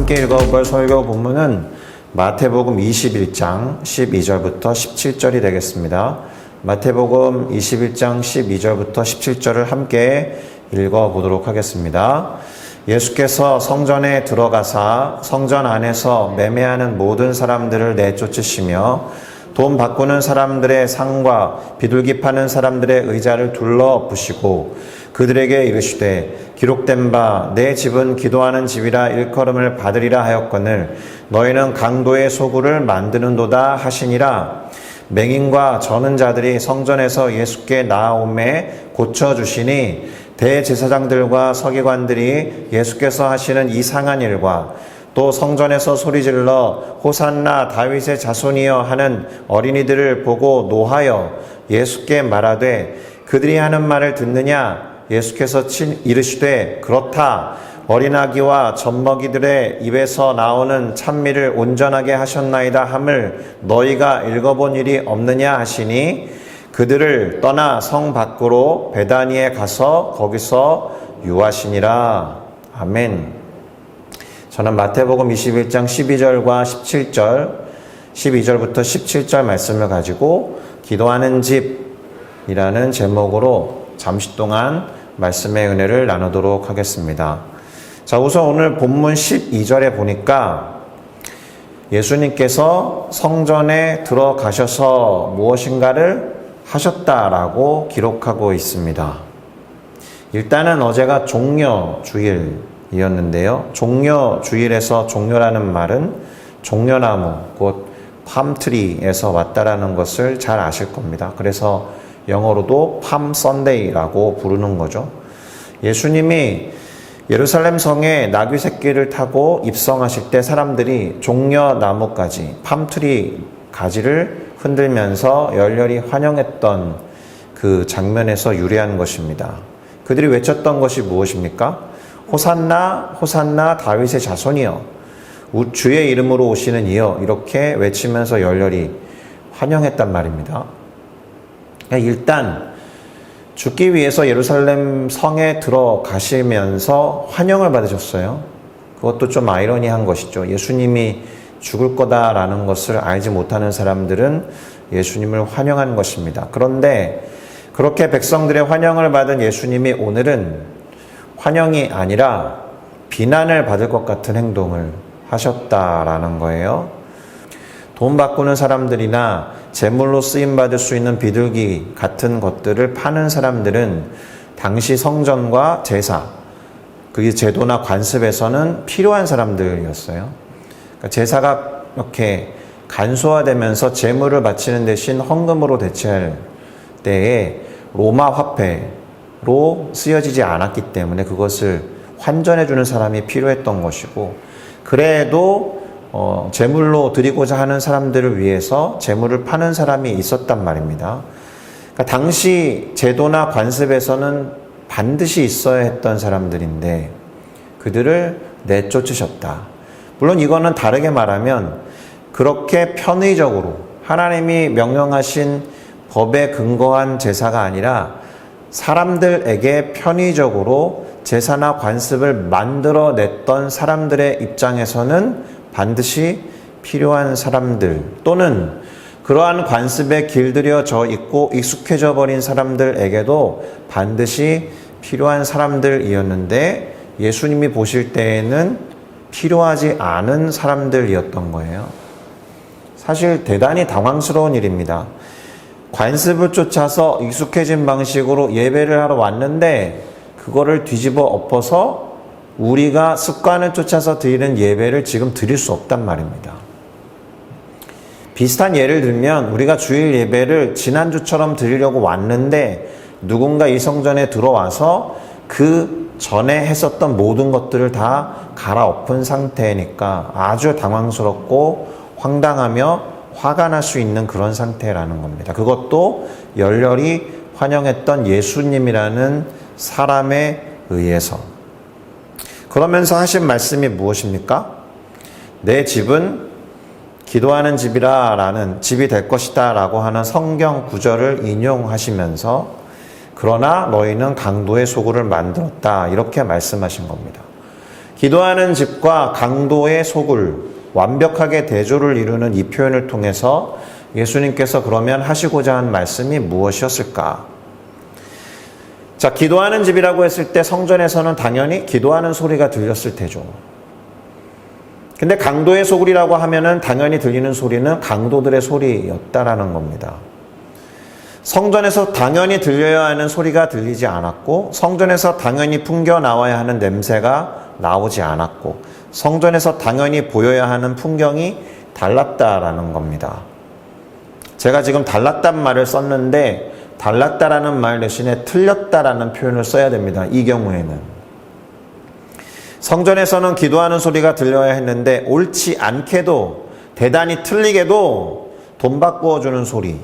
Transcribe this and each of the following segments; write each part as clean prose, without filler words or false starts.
함께 읽어볼 설교 본문은 마태복음 21장 12절부터 17절이 되겠습니다. 마태복음 21장 12절부터 17절을 함께 읽어보도록 하겠습니다. 예수께서 성전에 들어가사 성전 안에서 매매하는 모든 사람들을 내쫓으시며 돈 바꾸는 사람들의 상과 비둘기 파는 사람들의 의자를 둘러 부시고 그들에게 이르시되 기록된 바 내 집은 기도하는 집이라 일컬음을 받으리라 하였거늘 너희는 강도의 소굴을 만드는도다 하시니라. 맹인과 저는 자들이 성전에서 예수께 나아오매 고쳐주시니 대제사장들과 서기관들이 예수께서 하시는 이상한 일과 또 성전에서 소리질러 호산나 다윗의 자손이여 하는 어린이들을 보고 노하여 예수께 말하되 그들이 하는 말을 듣느냐. 예수께서 이르시되 그렇다. 어린아기와 젖먹이들의 입에서 나오는 찬미를 온전하게 하셨나이다 함을 너희가 읽어본 일이 없느냐 하시니 그들을 떠나 성 밖으로 베다니에 가서 거기서 유하시니라. 아멘. 저는 마태복음 21장 12절과 17절, 12절부터 17절 말씀을 가지고 기도하는 집이라는 제목으로 잠시 동안 말씀의 은혜를 나누도록 하겠습니다. 자, 우선 오늘 본문 12절에 보니까 예수님께서 성전에 들어가셔서 무엇인가를 하셨다라고 기록하고 있습니다. 일단은 어제가 종려주일이었는데요. 종려주일에서 종려라는 말은 종려나무, 곧 팜트리에서 왔다라는 것을 잘 아실 겁니다. 그래서 영어로도 팜 선데이라고 부르는 거죠. 예수님이 예루살렘 성에 나귀 새끼를 타고 입성하실 때 사람들이 종려나무까지 팜트리 가지를 흔들면서 열렬히 환영했던 그 장면에서 유래한 것입니다. 그들이 외쳤던 것이 무엇입니까? 호산나 호산나 다윗의 자손이여 주의 이름으로 오시는 이여 이렇게 외치면서 열렬히 환영했단 말입니다. 일단 죽기 위해서 예루살렘 성에 들어가시면서 환영을 받으셨어요. 그것도 좀 아이러니한 것이죠. 예수님이 죽을 거다라는 것을 알지 못하는 사람들은 예수님을 환영한 것입니다. 그런데 그렇게 백성들의 환영을 받은 예수님이 오늘은 환영이 아니라 비난을 받을 것 같은 행동을 하셨다라는 거예요. 돈 바꾸는 사람들이나 제물로 쓰임받을 수 있는 비둘기 같은 것들을 파는 사람들은 당시 성전과 제사, 그게 제도나 관습에서는 필요한 사람들이었어요. 그러니까 제사가 이렇게 간소화되면서 제물을 바치는 대신 헌금으로 대체할 때에 로마 화폐로 쓰여지지 않았기 때문에 그것을 환전해 주는 사람이 필요했던 것이고, 그래도 제물로 드리고자 하는 사람들을 위해서 제물을 파는 사람이 있었단 말입니다. 그러니까 당시 제도나 관습에서는 반드시 있어야 했던 사람들인데 그들을 내쫓으셨다. 물론 이거는 다르게 말하면 그렇게 편의적으로 하나님이 명령하신 법에 근거한 제사가 아니라 사람들에게 편의적으로 제사나 관습을 만들어냈던 사람들의 입장에서는 반드시 필요한 사람들, 또는 그러한 관습에 길들여져 있고 익숙해져 버린 사람들에게도 반드시 필요한 사람들이었는데 예수님이 보실 때에는 필요하지 않은 사람들이었던 거예요. 사실 대단히 당황스러운 일입니다. 관습을 쫓아서 익숙해진 방식으로 예배를 하러 왔는데 그거를 뒤집어 엎어서 우리가 습관을 쫓아서 드리는 예배를 지금 드릴 수 없단 말입니다. 비슷한 예를 들면 우리가 주일 예배를 지난주처럼 드리려고 왔는데 누군가 이 성전에 들어와서 그 전에 했었던 모든 것들을 다 갈아엎은 상태니까 아주 당황스럽고 황당하며 화가 날 수 있는 그런 상태라는 겁니다. 그것도 열렬히 환영했던 예수님이라는 사람에 의해서. 그러면서 하신 말씀이 무엇입니까? 내 집은 기도하는 집이라 라는 집이 될 것이다 라고 하는 성경 구절을 인용하시면서 그러나 너희는 강도의 소굴을 만들었다 이렇게 말씀하신 겁니다. 기도하는 집과 강도의 소굴, 완벽하게 대조를 이루는 이 표현을 통해서 예수님께서 그러면 하시고자 한 말씀이 무엇이었을까? 자, 기도하는 집이라고 했을 때 성전에서는 당연히 기도하는 소리가 들렸을 테죠. 근데 강도의 소굴이라고 하면은 당연히 들리는 소리는 강도들의 소리였다라는 겁니다. 성전에서 당연히 들려야 하는 소리가 들리지 않았고, 성전에서 당연히 풍겨 나와야 하는 냄새가 나오지 않았고, 성전에서 당연히 보여야 하는 풍경이 달랐다라는 겁니다. 제가 지금 달랐단 말을 썼는데 달랐다라는 말 대신에 틀렸다라는 표현을 써야 됩니다. 이 경우에는. 성전에서는 기도하는 소리가 들려야 했는데 옳지 않게도 대단히 틀리게도 돈 바꾸어 주는 소리,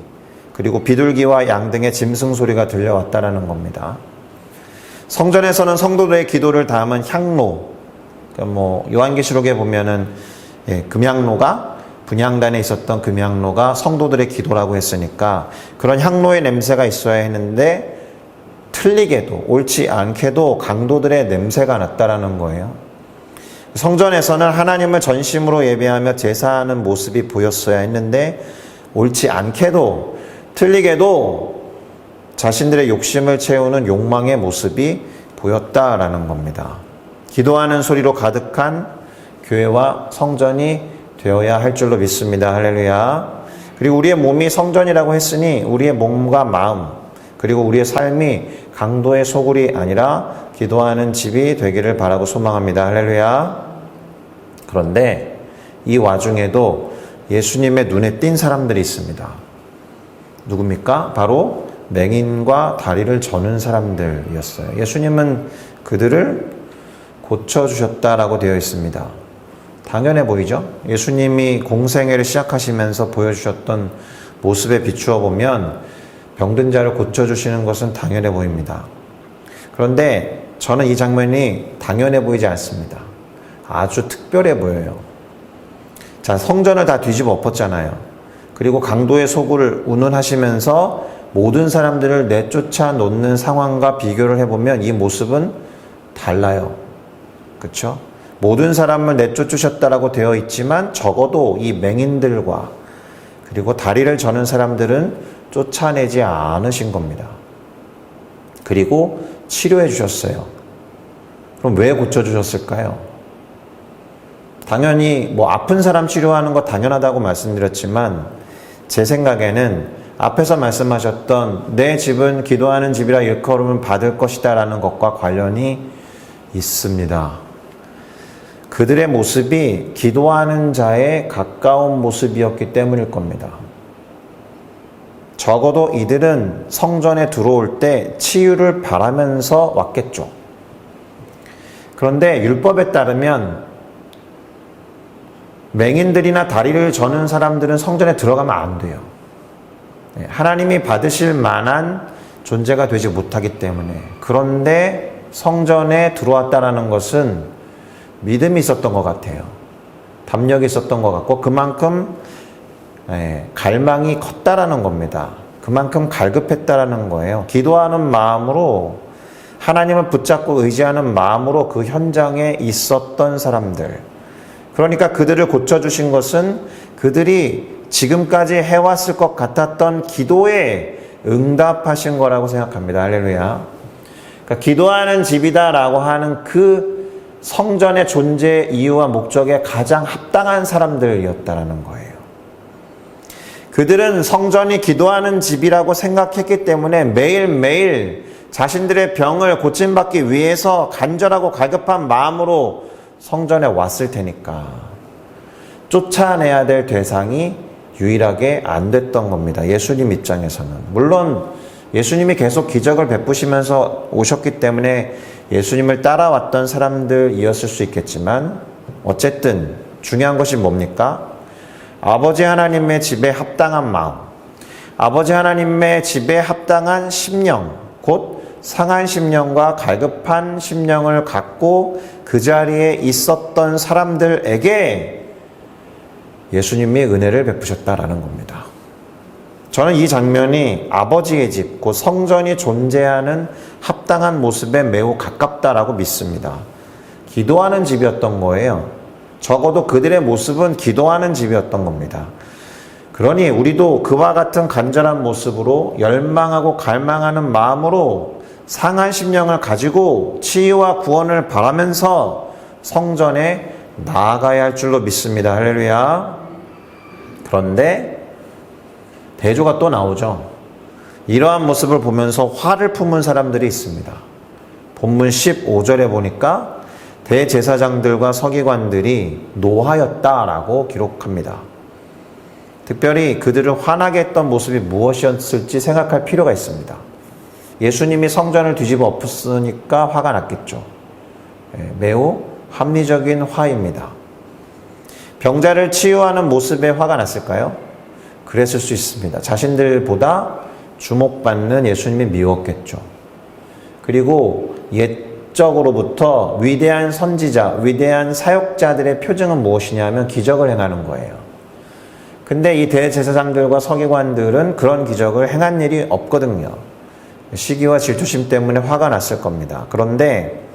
그리고 비둘기와 양 등의 짐승 소리가 들려왔다라는 겁니다. 성전에서는 성도들의 기도를 담은 향로, 그러니까 요한계시록에 보면은 금향로가 분향단에 있었던 금향로가 성도들의 기도라고 했으니까 그런 향로의 냄새가 있어야 했는데 틀리게도 옳지 않게도 강도들의 냄새가 났다라는 거예요. 성전에서는 하나님을 전심으로 예배하며 제사하는 모습이 보였어야 했는데 옳지 않게도 틀리게도 자신들의 욕심을 채우는 욕망의 모습이 보였다라는 겁니다. 기도하는 소리로 가득한 교회와 성전이 되어야 할 줄로 믿습니다. 할렐루야. 그리고 우리의 몸이 성전이라고 했으니 우리의 몸과 마음, 그리고 우리의 삶이 강도의 소굴이 아니라 기도하는 집이 되기를 바라고 소망합니다. 할렐루야. 그런데 이 와중에도 예수님의 눈에 띈 사람들이 있습니다. 누굽니까? 바로 맹인과 다리를 저는 사람들이었어요. 예수님은 그들을 고쳐주셨다라고 되어 있습니다. 당연해 보이죠? 예수님이 공생애를 시작하시면서 보여주셨던 모습에 비추어 보면 병든 자를 고쳐주시는 것은 당연해 보입니다. 그런데 저는 이 장면이 당연해 보이지 않습니다. 아주 특별해 보여요. 자, 성전을 다 뒤집어 엎었잖아요. 그리고 강도의 소굴을 운운하시면서 모든 사람들을 내쫓아 놓는 상황과 비교를 해보면 이 모습은 달라요. 그렇죠? 모든 사람을 내쫓으셨다라고 되어 있지만 적어도 이 맹인들과 그리고 다리를 저는 사람들은 쫓아내지 않으신 겁니다. 그리고 치료해 주셨어요. 그럼 왜 고쳐주셨을까요? 당연히 아픈 사람 치료하는 거 당연하다고 말씀드렸지만 제 생각에는 앞에서 말씀하셨던 내 집은 기도하는 집이라 일컬음을 받을 것이다 라는 것과 관련이 있습니다. 그들의 모습이 기도하는 자에 가까운 모습이었기 때문일 겁니다. 적어도 이들은 성전에 들어올 때 치유를 바라면서 왔겠죠. 그런데 율법에 따르면 맹인들이나 다리를 저는 사람들은 성전에 들어가면 안 돼요. 하나님이 받으실 만한 존재가 되지 못하기 때문에. 그런데 성전에 들어왔다라는 것은 믿음이 있었던 것 같아요. 담력이 있었던 것 같고 그만큼 갈망이 컸다라는 겁니다. 그만큼 갈급했다라는 거예요. 기도하는 마음으로 하나님을 붙잡고 의지하는 마음으로 그 현장에 있었던 사람들. 그러니까 그들을 고쳐주신 것은 그들이 지금까지 해왔을 것 같았던 기도에 응답하신 거라고 생각합니다. 할렐루야. 그러니까 기도하는 집이다라고 하는 그 성전의 존재 이유와 목적에 가장 합당한 사람들이었다라는 거예요. 그들은 성전이 기도하는 집이라고 생각했기 때문에 매일매일 자신들의 병을 고침받기 위해서 간절하고 갈급한 마음으로 성전에 왔을 테니까 쫓아내야 될 대상이 유일하게 안 됐던 겁니다. 예수님 입장에서는. 물론 예수님이 계속 기적을 베푸시면서 오셨기 때문에 예수님을 따라왔던 사람들이었을 수 있겠지만 어쨌든 중요한 것이 뭡니까? 아버지 하나님의 집에 합당한 마음, 아버지 하나님의 집에 합당한 심령, 곧 상한 심령과 갈급한 심령을 갖고 그 자리에 있었던 사람들에게 예수님이 은혜를 베푸셨다라는 겁니다. 저는 이 장면이 아버지의 집, 곧 성전이 존재하는 합당한 모습에 매우 가깝다라고 믿습니다. 기도하는 집이었던 거예요. 적어도 그들의 모습은 기도하는 집이었던 겁니다. 그러니 우리도 그와 같은 간절한 모습으로 열망하고 갈망하는 마음으로 상한 심령을 가지고 치유와 구원을 바라면서 성전에 나아가야 할 줄로 믿습니다. 할렐루야. 그런데 대조가 또 나오죠. 이러한 모습을 보면서 화를 품은 사람들이 있습니다. 본문 15절에 보니까 대제사장들과 서기관들이 노하였다라고 기록합니다. 특별히 그들을 화나게 했던 모습이 무엇이었을지 생각할 필요가 있습니다. 예수님이 성전을 뒤집어 엎었으니까 화가 났겠죠. 매우 합리적인 화입니다. 병자를 치유하는 모습에 화가 났을까요? 그랬을 수 있습니다. 자신들보다 주목받는 예수님이 미웠겠죠. 그리고 옛적으로부터 위대한 선지자, 위대한 사역자들의 표징은 무엇이냐면 기적을 행하는 거예요. 근데 이 대제사장들과 서기관들은 그런 기적을 행한 일이 없거든요. 시기와 질투심 때문에 화가 났을 겁니다. 그런데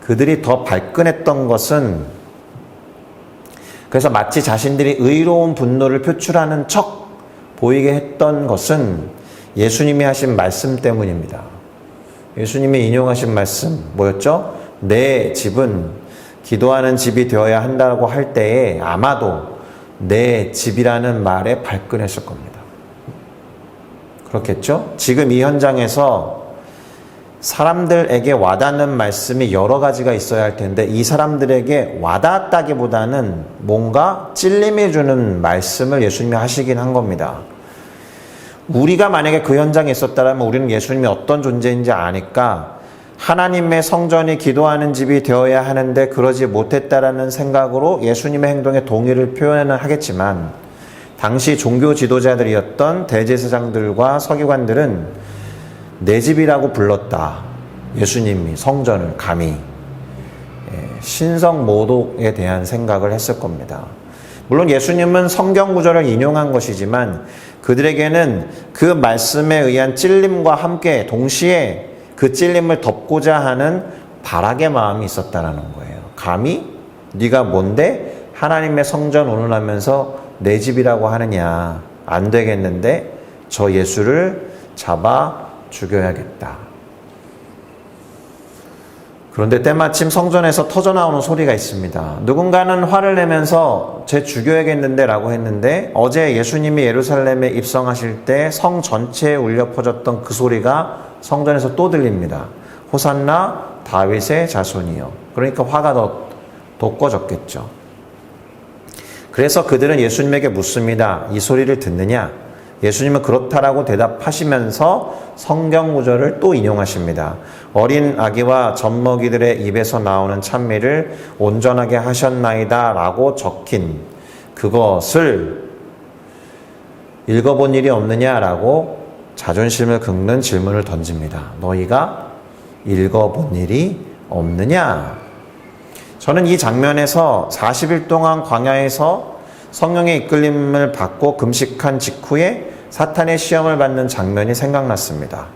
그들이 더 발끈했던 것은, 그래서 마치 자신들이 의로운 분노를 표출하는 척 보이게 했던 것은 예수님이 하신 말씀 때문입니다. 예수님이 인용하신 말씀 뭐였죠? 내 집은 기도하는 집이 되어야 한다고 할 때에 아마도 내 집이라는 말에 발끈했을 겁니다. 그렇겠죠? 지금 이 현장에서 사람들에게 와닿는 말씀이 여러 가지가 있어야 할 텐데 이 사람들에게 와닿았다기보다는 뭔가 찔림이 주는 말씀을 예수님이 하시긴 한 겁니다. 우리가 만약에 그 현장에 있었다면 우리는 예수님이 어떤 존재인지 아니까 하나님의 성전이 기도하는 집이 되어야 하는데 그러지 못했다라는 생각으로 예수님의 행동에 동의를 표현은 하겠지만 당시 종교 지도자들이었던 대제사장들과 서기관들은 내 집이라고 불렀다. 예수님이 성전을 감히 신성 모독에 대한 생각을 했을 겁니다. 물론 예수님은 성경 구절을 인용한 것이지만 그들에게는 그 말씀에 의한 찔림과 함께 동시에 그 찔림을 덮고자 하는 발악의 마음이 있었다는 거예요. 감히 네가 뭔데 하나님의 성전 운운하면서 내 집이라고 하느냐. 안 되겠는데 저 예수를 잡아 죽여야겠다. 그런데 때마침 성전에서 터져나오는 소리가 있습니다. 누군가는 화를 내면서 쟤 죽여야겠는데 라고 했는데 어제 예수님이 예루살렘에 입성하실 때 성 전체에 울려 퍼졌던 그 소리가 성전에서 또 들립니다. 호산나 다윗의 자손이요. 그러니까 화가 더 돋궈졌겠죠. 그래서 그들은 예수님에게 묻습니다. 이 소리를 듣느냐? 예수님은 그렇다라고 대답하시면서 성경 구절을 또 인용하십니다. 어린 아기와 젖먹이들의 입에서 나오는 찬미를 온전하게 하셨나이다 라고 적힌 그것을 읽어본 일이 없느냐라고 자존심을 긁는 질문을 던집니다. 너희가 읽어본 일이 없느냐? 저는 이 장면에서 40일 동안 광야에서 성령의 이끌림을 받고 금식한 직후에 사탄의 시험을 받는 장면이 생각났습니다.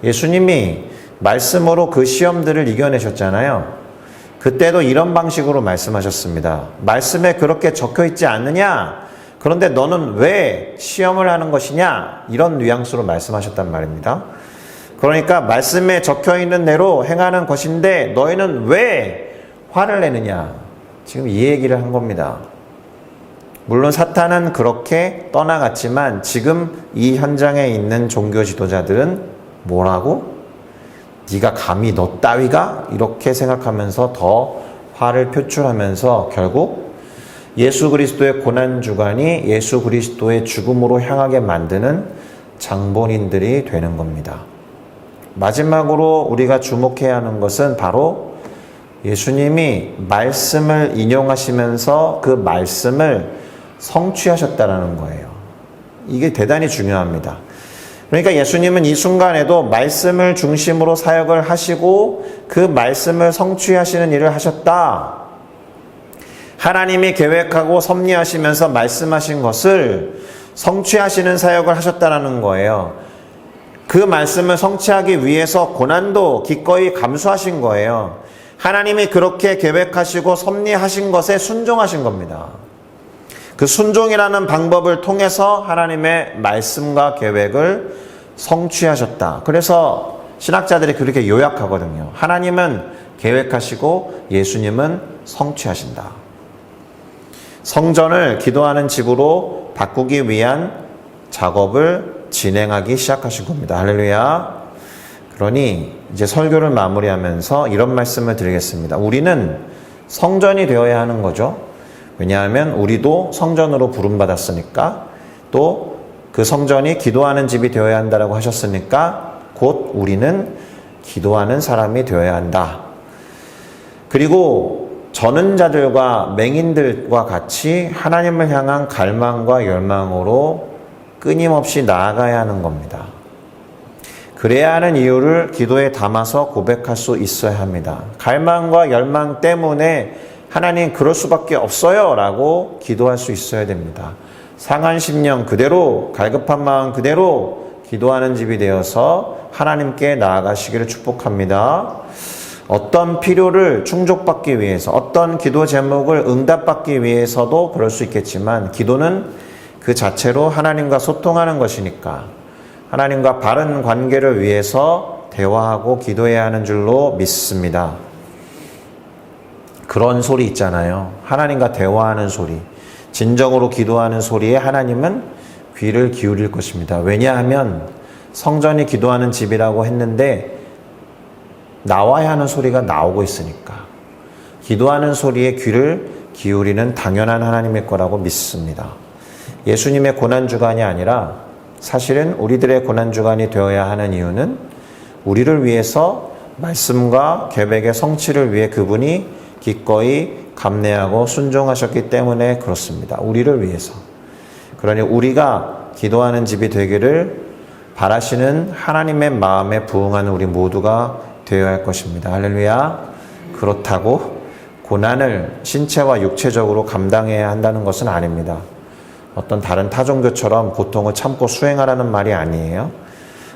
예수님이 말씀으로 그 시험들을 이겨내셨잖아요. 그때도 이런 방식으로 말씀하셨습니다. 말씀에 그렇게 적혀 있지 않느냐? 그런데 너는 왜 시험을 하는 것이냐? 이런 뉘앙스로 말씀하셨단 말입니다. 그러니까 말씀에 적혀 있는 대로 행하는 것인데 너희는 왜 화를 내느냐? 지금 이 얘기를 한 겁니다. 물론 사탄은 그렇게 떠나갔지만 지금 이 현장에 있는 종교 지도자들은 뭐라고? 네가 감히 너 따위가? 이렇게 생각하면서 더 화를 표출하면서 결국 예수 그리스도의 고난주간이 예수 그리스도의 죽음으로 향하게 만드는 장본인들이 되는 겁니다. 마지막으로 우리가 주목해야 하는 것은 바로 예수님이 말씀을 인용하시면서 그 말씀을 성취하셨다라는 거예요. 이게 대단히 중요합니다. 그러니까 예수님은 이 순간에도 말씀을 중심으로 사역을 하시고 그 말씀을 성취하시는 일을 하셨다. 하나님이 계획하고 섭리하시면서 말씀하신 것을 성취하시는 사역을 하셨다라는 거예요. 그 말씀을 성취하기 위해서 고난도 기꺼이 감수하신 거예요. 하나님이 그렇게 계획하시고 섭리하신 것에 순종하신 겁니다. 그 순종이라는 방법을 통해서 하나님의 말씀과 계획을 성취하셨다. 그래서 신학자들이 그렇게 요약하거든요. 하나님은 계획하시고 예수님은 성취하신다. 성전을 기도하는 집으로 바꾸기 위한 작업을 진행하기 시작하신 겁니다. 할렐루야. 그러니 이제 설교를 마무리하면서 이런 말씀을 드리겠습니다. 우리는 성전이 되어야 하는 거죠. 왜냐하면 우리도 성전으로 부름받았으니까, 또 그 성전이 기도하는 집이 되어야 한다라고 하셨으니까 곧 우리는 기도하는 사람이 되어야 한다. 그리고 저는 자들과 맹인들과 같이 하나님을 향한 갈망과 열망으로 끊임없이 나아가야 하는 겁니다. 그래야 하는 이유를 기도에 담아서 고백할 수 있어야 합니다. 갈망과 열망 때문에 하나님 그럴 수밖에 없어요 라고 기도할 수 있어야 됩니다. 상한 심령 그대로, 갈급한 마음 그대로 기도하는 집이 되어서 하나님께 나아가시기를 축복합니다. 어떤 필요를 충족받기 위해서, 어떤 기도 제목을 응답받기 위해서도 그럴 수 있겠지만, 기도는 그 자체로 하나님과 소통하는 것이니까 하나님과 바른 관계를 위해서 대화하고 기도해야 하는 줄로 믿습니다. 그런 소리 있잖아요. 하나님과 대화하는 소리, 진정으로 기도하는 소리에 하나님은 귀를 기울일 것입니다. 왜냐하면 성전이 기도하는 집이라고 했는데 나와야 하는 소리가 나오고 있으니까 기도하는 소리에 귀를 기울이는 당연한 하나님일 거라고 믿습니다. 예수님의 고난주간이 아니라 사실은 우리들의 고난주간이 되어야 하는 이유는 우리를 위해서 말씀과 계획의 성취를 위해 그분이 기꺼이 감내하고 순종하셨기 때문에 그렇습니다. 우리를 위해서. 그러니 우리가 기도하는 집이 되기를 바라시는 하나님의 마음에 부응하는 우리 모두가 되어야 할 것입니다. 할렐루야. 그렇다고 고난을 신체와 육체적으로 감당해야 한다는 것은 아닙니다. 어떤 다른 타종교처럼 고통을 참고 수행하라는 말이 아니에요.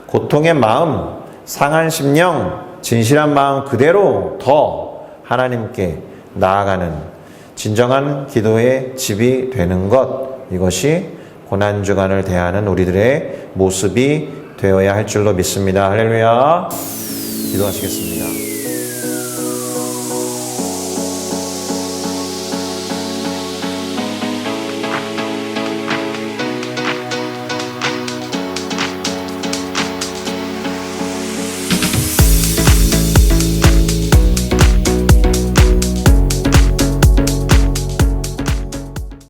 고통의 마음, 상한 심령, 진실한 마음 그대로 더 하나님께 나아가는 진정한 기도의 집이 되는 것, 이것이 고난주간을 대하는 우리들의 모습이 되어야 할 줄로 믿습니다. 할렐루야. 기도하시겠습니다.